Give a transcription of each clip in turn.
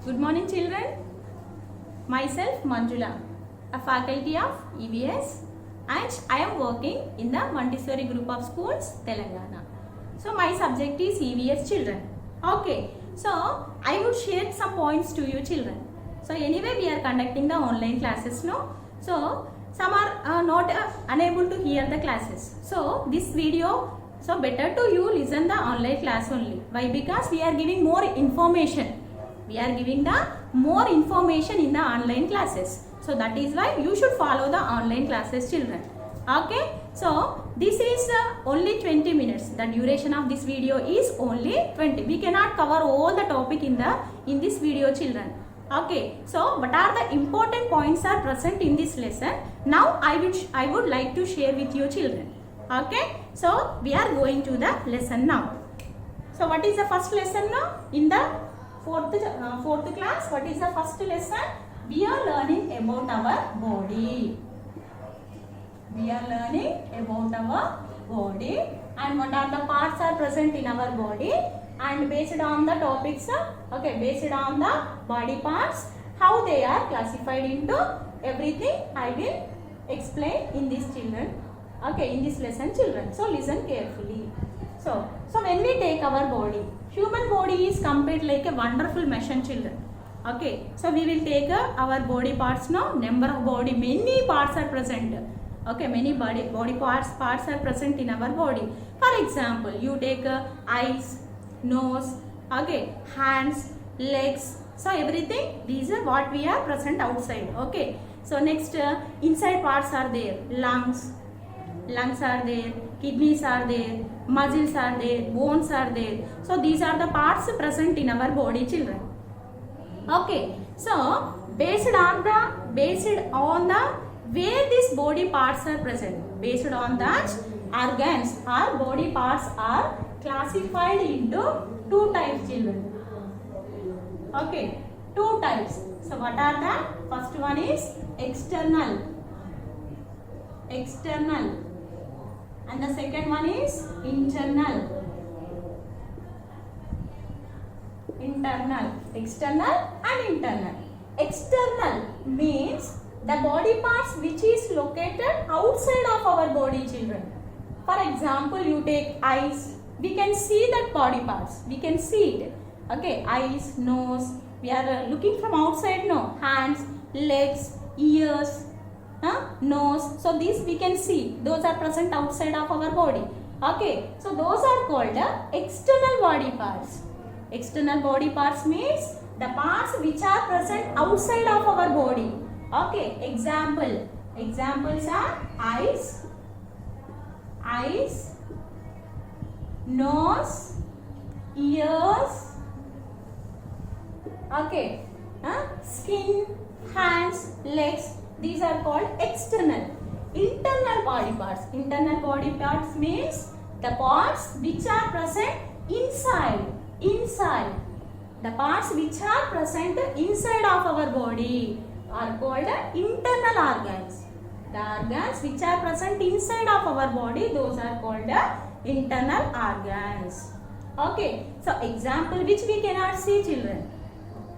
Good morning children. Myself Manjula, a faculty of EVS, and I am working in the Montessori group of schools, Telangana. So my subject is EVS children. Okay, so I would share some points to you children. So anyway we are conducting the online classes now. So some are not unable to hear the classes. So this video, so better to you listen the online class only. Why? Because we are giving more information. We are giving the more information in the online classes. So that is why you should follow the online classes children. Okay. So this is only 20 minutes. The duration of this video is only 20. We cannot cover all the topic in this video children. Okay. So what are the important points are present in this lesson? Now I would like to share with you children. Okay. So we are going to the lesson now. So what is the first lesson now? In the fourth class, what is the first lesson? We are learning about our body. We are learning about our body and what are the parts are present in our body, and based on the topics, okay, based on the body parts, how they are classified into everything I will explain in this children. Okay, in this lesson children. So listen carefully. So when we take our body, human body is compared like a wonderful machine children. Okay, so we will take our body parts now. Number of body, many parts are present. Okay, many body parts are present in our body. For example, you take eyes, nose, okay, hands, legs. So everything, these are what we are present outside. Okay, so next inside parts are there. Lungs are there, kidneys are there, muscles are there, bones are there. So these are the parts present in our body children. Okay, so based on the where these body parts are present, based on that organs or body parts are classified into two types children. Okay, two types. So what are the? First one is external, and the second one is internal. External and internal. External means the body parts which is located outside of our body children. For example, you take eyes, we can see that body parts, we can see it. Okay, eyes, nose, we are looking from outside, no, hands, legs, ears, nose. So these we can see, those are present outside of our body. Okay, so those are called the external body parts. External body parts means the parts which are present outside of our body. Okay, examples are eyes, nose, ears, okay, skin, hands, legs. These are called external. Internal body parts. Internal body parts means the parts which are present inside. The parts which are present inside of our body are called internal organs. The organs which are present inside of our body, those are called internal organs. Okay, so example which we cannot see children,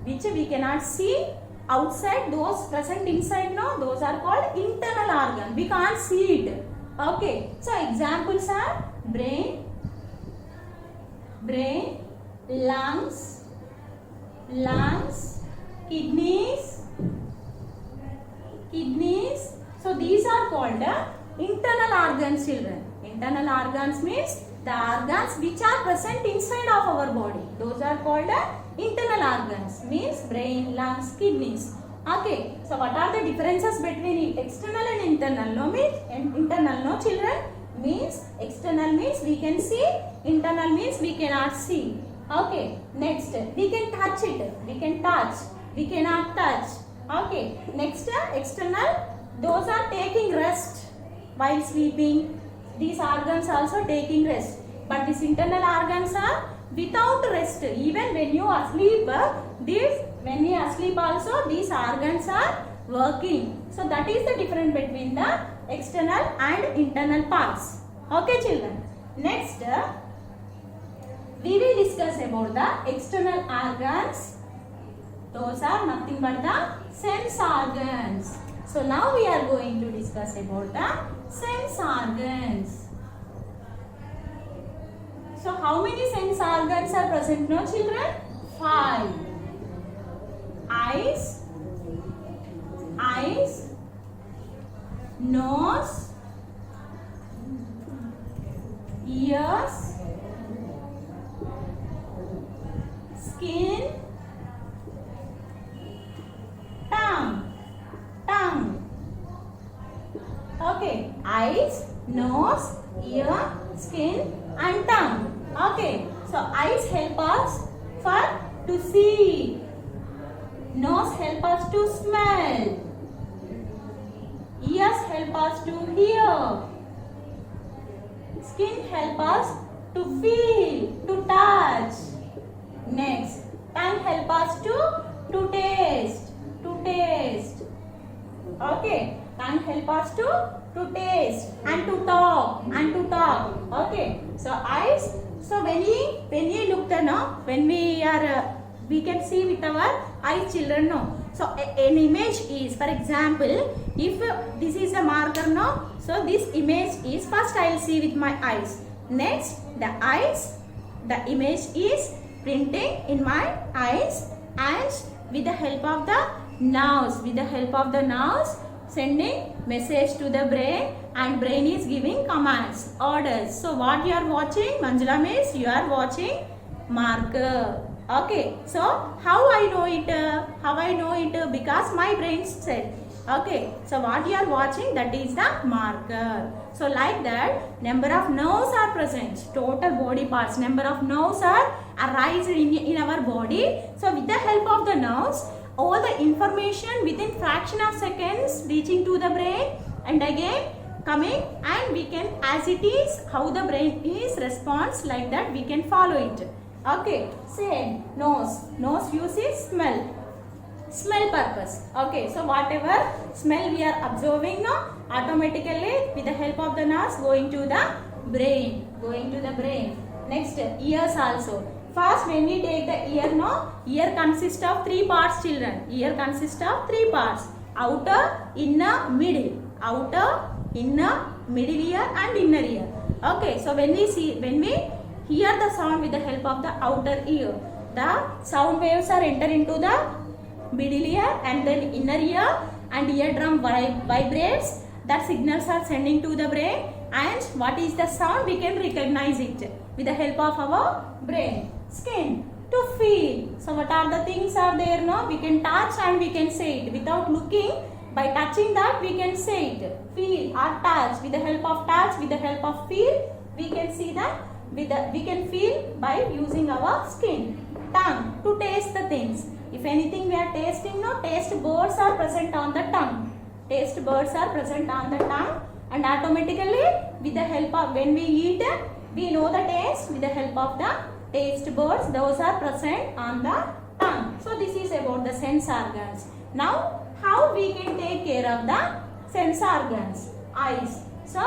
which we cannot see outside, those present inside, no, those are called internal organ. We can't see it. Okay, so examples are brain, lungs, kidneys. So these are called internal organs children. Internal organs means the organs which are present inside of our body. Those are called internal organs, means brain, lungs, kidneys. Okay, so what are the differences between external and internal? No means internal, no children, means external means we can see, internal means we cannot see. Okay, next we can touch it, we can touch, we cannot touch. Okay, next external, those are taking rest while sleeping. These organs also taking rest, but these internal organs are without rest. Even when you are asleep, when you are asleep also these organs are working. So that is the difference between the external and internal parts. Okay children. Next we will discuss about the external organs Those are nothing but the sense organs. So now we are going to discuss about the sense organs. So how many sense organs are present now, children? 5. Eyes, nose, ears, skin, tongue. Okay, eyes, nose, ear, skin and tongue. Okay, so eyes help us to see. Nose help us to smell. Ears help us to hear. Skin help us to feel, to touch. Next, tongue help us to taste. Okay, tongue help us to taste and to talk Okay, so eyes. So when we look when we are we can see with our eyes, children know. So an image is, for example, if this is a marker so this image is, first I will see with my eyes. Next, the image is printing in my eyes, and with the help of the nerves, sending message to the brain, and brain is giving commands, orders. So what you are watching, Manjula miss, you are watching marker. Okay, so how I know it? Because my brain said. Okay, so what you are watching, that is the marker. So like that, number of nerves are present, total body parts, number of nerves are arise in our body. So with the help of the nerves, all the information within fraction of seconds reaching to the brain and again coming, and we can, as it is, how the brain is response, like that we can follow it. Okay, same. Nose uses smell purpose. Okay, so whatever smell we are observing automatically with the help of the nose going to the brain. Next, ears also. First, when we take the ear consists of 3 parts, children. Ear consists of 3 parts: outer, inner, middle. Outer, inner, middle ear and inner ear. Okay, so when we hear the sound with the help of the outer ear, the sound waves are enter into the middle ear and then inner ear, and eardrum vibrates. That signals are sending to the brain, and what is the sound, we can recognize it with the help of our brain. Skin, to feel. So what are the things are there now? We can touch and we can say it without looking. By touching that we can say it. Feel or touch. With the help of touch, with the help of feel, we can see that. We can feel by using our skin. Tongue, to taste the things. If anything we are tasting, taste buds are present on the tongue. And automatically with the help of, when we eat, we know the taste with the help of the taste buds. Those are present on the tongue. So this is about the sense organs. Now how we can take care of the sense organs? Eyes. So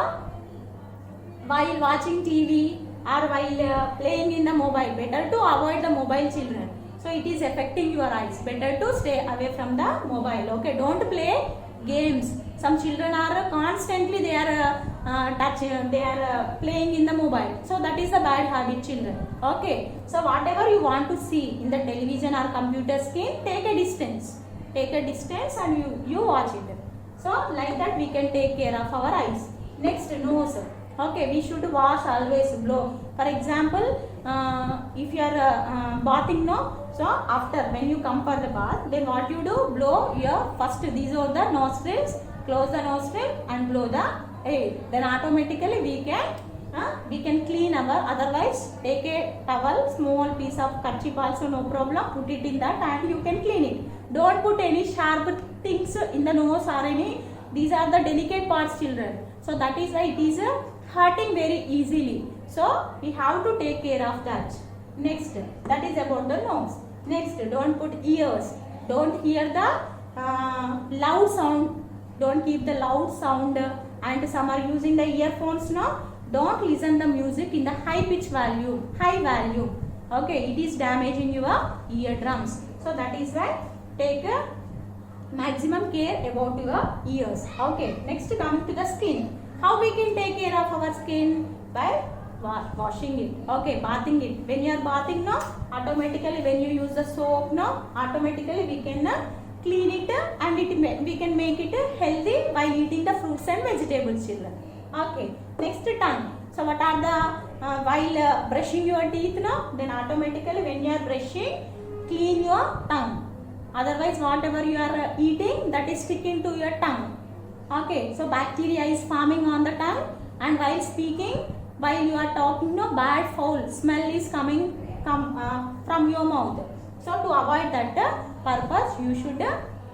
while watching TV or while playing in the mobile, better to avoid the mobile, children. So it is affecting your eyes. Better to stay away from the mobile. Okay, don't play games. Some children are constantly they are playing in the mobile. So that is a bad habit, children. Okay, so whatever you want to see in the television or computer screen, take a distance and you watch it. So like that we can take care of our eyes. Next, nose. Okay, we should wash always, blow. For example, if you are bathing so after when you come for the bath, then what you do, blow your first, these are the nostrils, close the nostril and blow the air. Then automatically we can clean our, otherwise take a towel, small piece of kerchief also, no problem, put it in that and you can clean it. Don't put any sharp things in the nose or any, these are the delicate parts, children. So that is why it is hurting very easily. So we have to take care of that. Next, that is about the nose. Next, don't put ears. Don't hear the loud sound. Don't keep the loud sound. And some are using the earphones now. Don't listen the music in the high pitch volume, high volume. Okay, it is damaging your eardrums. So that is why take a maximum care about your ears. Okay, next coming to the skin. How we can take care of our skin? By washing it. Okay, bathing it. When you are bathing, no, automatically when you use the soap, no, automatically we can clean it and we can make it healthy by eating the fruits and vegetables, children. Okay, next tongue. So what are the while brushing your teeth, no, then automatically when you are brushing, clean your tongue. Otherwise whatever you are eating, that is sticking to your tongue. Okay, so bacteria is forming on the tongue, and while speaking, while you are talking, no, bad foul smell is coming from your mouth. So to avoid that purpose, you should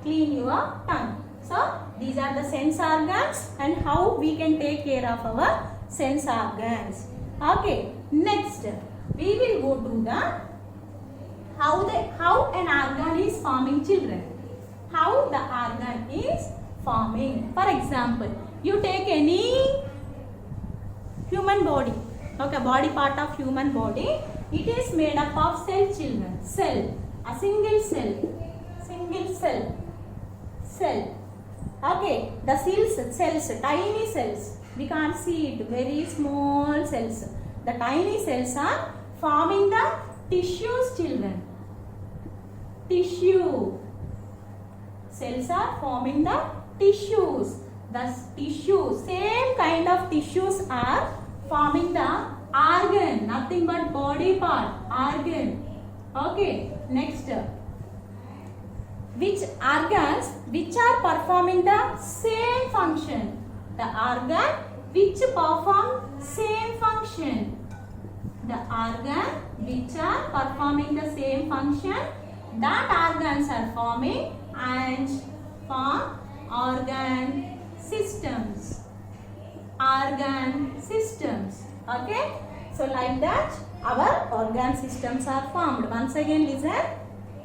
clean your tongue. So these are the sense organs and how we can take care of our sense organs. Okay, next we will go to the how an organ is forming, children. How the organ is forming. For example, you take any human body, okay, body part of human body. It is made up of cell, children. Cell, a single cell. Okay, the cells, tiny cells. We can't see it. Very small cells. The tiny cells are forming the tissues, children. Tissue. Cells are forming the tissues. The tissue, same kind of tissues are forming the organ, nothing but body part, organ. Okay, next. Which organs which are performing the same function? The organ which perform same function. The organ which are performing the same function, that organs are forming and form organ systems. Organ systems. Okay, so like that our organ systems are formed. Once again listen,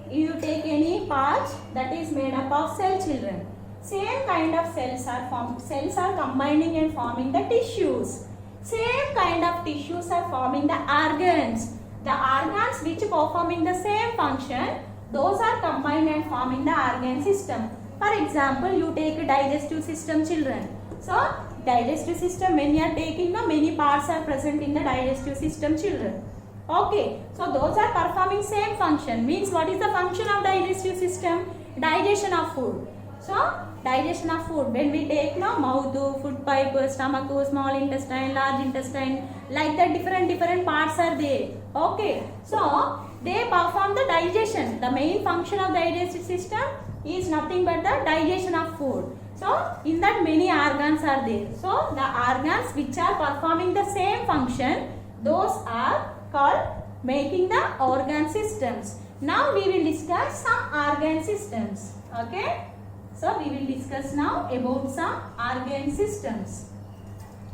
you take any part that is made up of cell, children. Same kind of cells are formed. Cells are combining and forming the tissues. Same kind of tissues are forming the organs. The organs which performing the same function, those are combined and forming the organ system. For example, you take a digestive system, children. So digestive system, when you are taking, many parts are present in the digestive system, children. Okay, so those are performing same function. Means what is the function of digestive system? Digestion of food. So digestion of food, when we take mouth, food pipe, stomach, small intestine, large intestine, like that different parts are there. Okay, so they perform the digestion. The main function of digestive system is nothing but the digestion of food. So in that many organs are there. So the organs which are performing the same function, those are called making the organ systems. Now we will discuss some organ systems. Okay, so we will discuss now about some organ systems.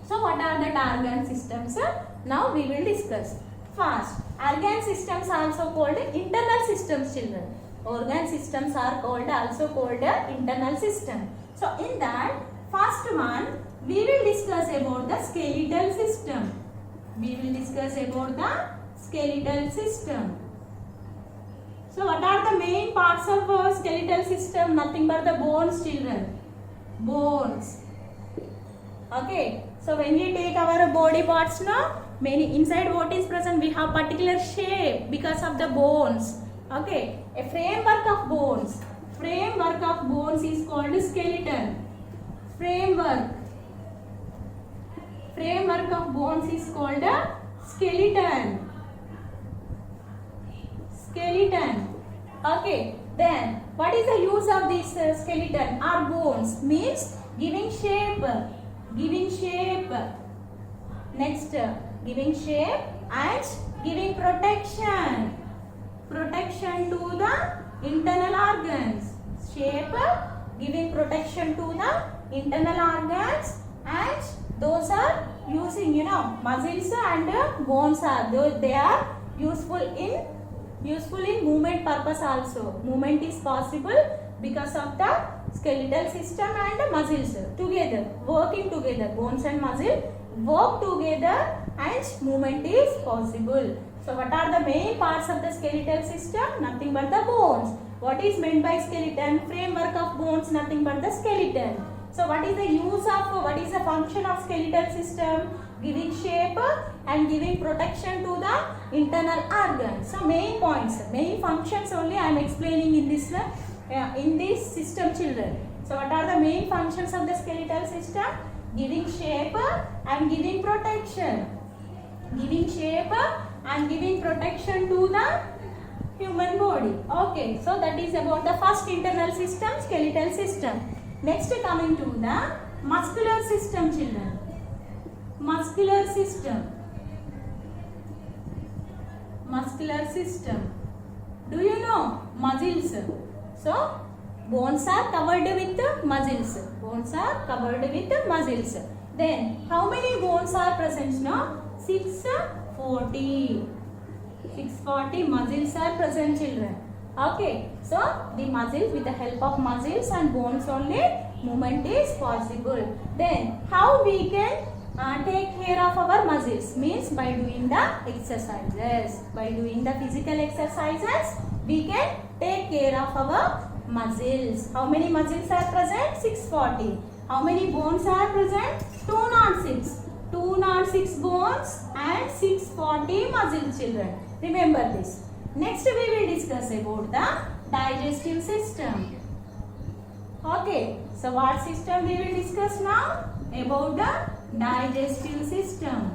So what are the organ systems? Now we will discuss. First, organ systems are also called internal systems, children. Organ systems are also called internal system. So in that first one, we will discuss about the skeletal system. We will discuss about the skeletal system. So what are the main parts of a skeletal system? Nothing but the bones, children. Bones. Okay. So when we take our body parts, many inside what is present, we have particular shape because of the bones. Okay. A framework of bones. Framework of bones is called skeleton. Framework of bones is called a skeleton. Skeleton. Okay. Then what is the use of this skeleton or bones? Means giving shape. Giving shape. Next, giving shape and giving protection. Protection to the internal organs. Shape, giving protection to the internal organs, and those are using muscles and bones are they are useful in movement purpose also. Movement is possible because of the skeletal system and the muscles together, working together. Bones and muscle work together and movement is possible. So what are the main parts of the skeletal system? Nothing but the bones. What is meant by skeleton? Framework of bones, nothing but the skeleton. So what is the function of skeletal system? Giving shape and giving protection to the internal organs. So main points, main functions only I am explaining in this system, children. So what are the main functions of the skeletal system? Giving shape and giving protection. Giving shape and giving protection to the human body. Okay, so that is about the first internal system, skeletal system. Next, coming to the muscular system, children. Muscular system. Muscular system. Do you know muscles? So bones are covered with muscles. Bones are covered with muscles. Then how many bones are present now? 640. 640 muscles are present, children. Okay, so the muscles, with the help of muscles and bones only, movement is possible. Then how we can take care of our muscles? Means by doing the exercises. By doing the physical exercises, we can take care of our muscles. How many muscles are present? 640. How many bones are present? 206. 206 bones and 640 muscles, children. Remember this. Next we will discuss about the digestive system. Okay, so what system we will discuss now? About the digestive system.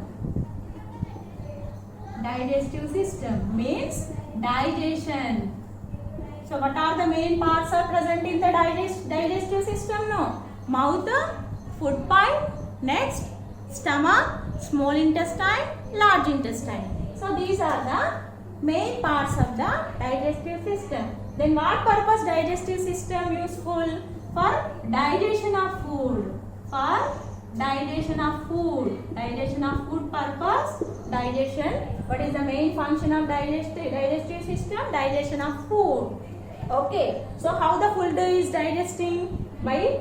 Digestive system means digestion. So what are the main parts are present in the digestive system? No. Mouth, food pipe, next stomach, small intestine, large intestine. So these are the main parts of the digestive system. Then what purpose digestive system useful? For digestion of food. For digestion of food. Digestion of food purpose. Digestion. What is the main function of digestive system? Digestion of food. Okay. So how the food is digesting? By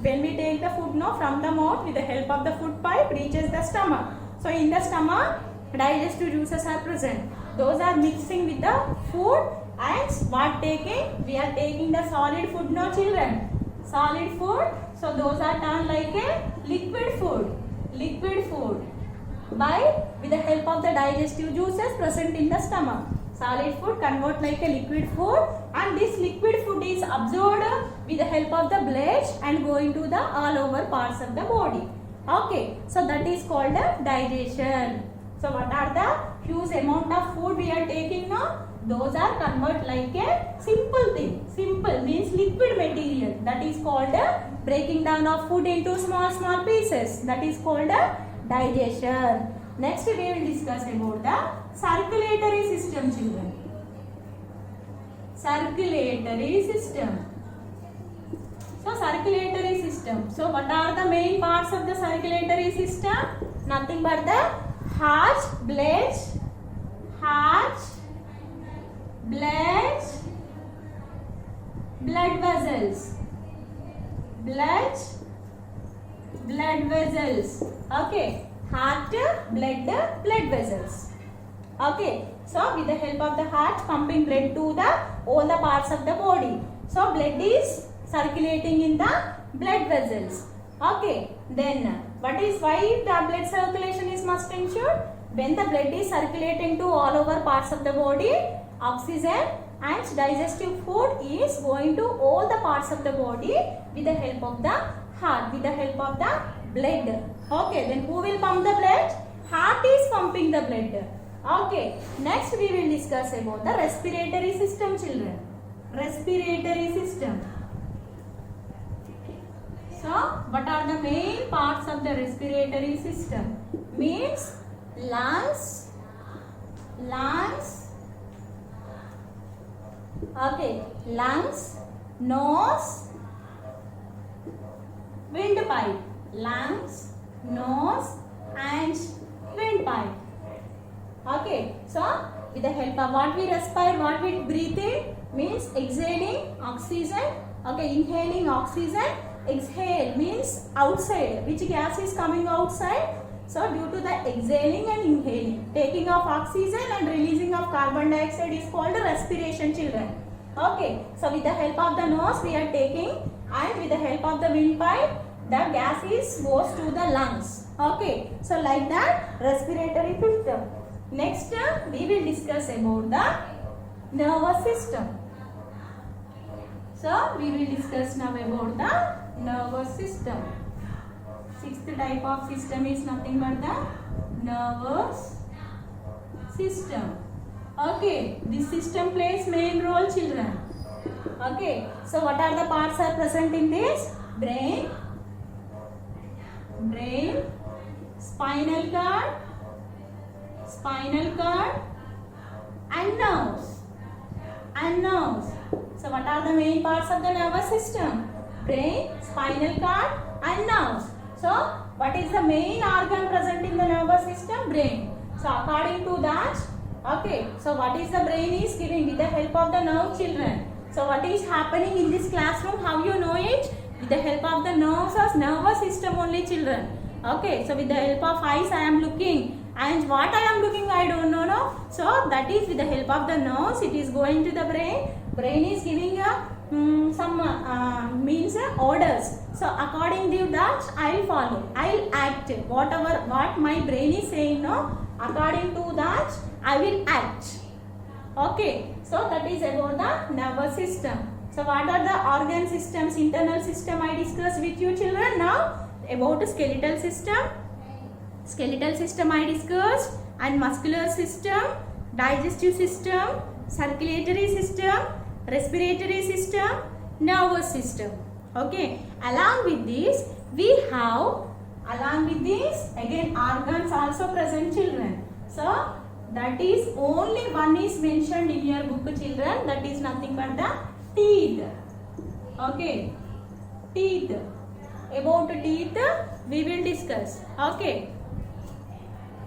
when we take the food now from the mouth, with the help of the food pipe reaches the stomach. So in the stomach, digestive juices are present. Those are mixing with the food, and what taking? We are taking the solid food now, children. Solid food. So those are turned like a liquid food. Liquid food. With the help of the digestive juices present in the stomach. Solid food convert like a liquid food, and this liquid food is absorbed with the help of the blood and going to the all over parts of the body. Okay, so that is called digestion. So what are the huge amount of food we are taking now? Those are convert like a simple thing. Simple means liquid material. That is called breaking down of food into small pieces. That is called digestion. Next we will discuss about the circulatory system, children. Circulatory system. So circulatory system. So what are the main parts of the circulatory system? Nothing but the heart, blood, blood vessels. Blood vessels. Okay. Heart, blood vessels. Okay. So with the help of the heart, pumping blood to all the parts of the body. So blood is circulating in the blood vessels. Okay. Then why the blood circulation is must ensure? When the blood is circulating to all over parts of the body, oxygen and digestive food is going to all the parts of the body with the help of the heart, with the help of the blood. Okay, then who will pump the blood? Heart is pumping the blood. Okay, next we will discuss about the respiratory system, children. Respiratory system. So, what are the main parts of the respiratory system? Means lungs. Okay, lungs, nose, windpipe. Lungs, nose and windpipe. Okay, so with the help of what we respire, what we breathe in, means exhaling oxygen. Okay, inhaling oxygen. Exhale means outside. Which gas is coming outside? So due to the exhaling and inhaling, taking of oxygen and releasing of carbon dioxide is called respiration, children. Okay, so with the help of the nose we are taking, and with the help of the windpipe the gas is goes to the lungs. Okay, so like that respiratory system. Next we will discuss about the nervous system. So we will discuss now about the nervous system. Sixth type of system is nothing but the nervous system. Okay, this system plays main role, children. Okay, so what are the parts are present in this? Brain, spinal cord and nerves. So what are the main parts of the nervous system? Brain, spinal cord and nerves. So what is the main organ present in the nervous system? Brain. So according to that, okay, so what is the brain is giving with the help of the nerve, children. So what is happening in this classroom, how you know it? With the help of the nerves or nervous system only, children. Okay, so with the help of eyes I am looking, and what I am looking I don't know, no? So that is with the help of the nerves, it is going to the brain. Brain is giving some means orders. So according to that I'll follow, I'll act what my brain is saying, no? According to that I will act. Okay, so that is about the nervous system. So what are the organ systems, internal system I discussed with you, children. Now about skeletal system. Skeletal system I discussed, and muscular system, digestive system, circulatory system, respiratory system, nervous system. Okay, along with this again organs also present, children. So that is only one is mentioned in your book, children. That is nothing but the teeth. Okay, teeth. About teeth we will discuss. Okay.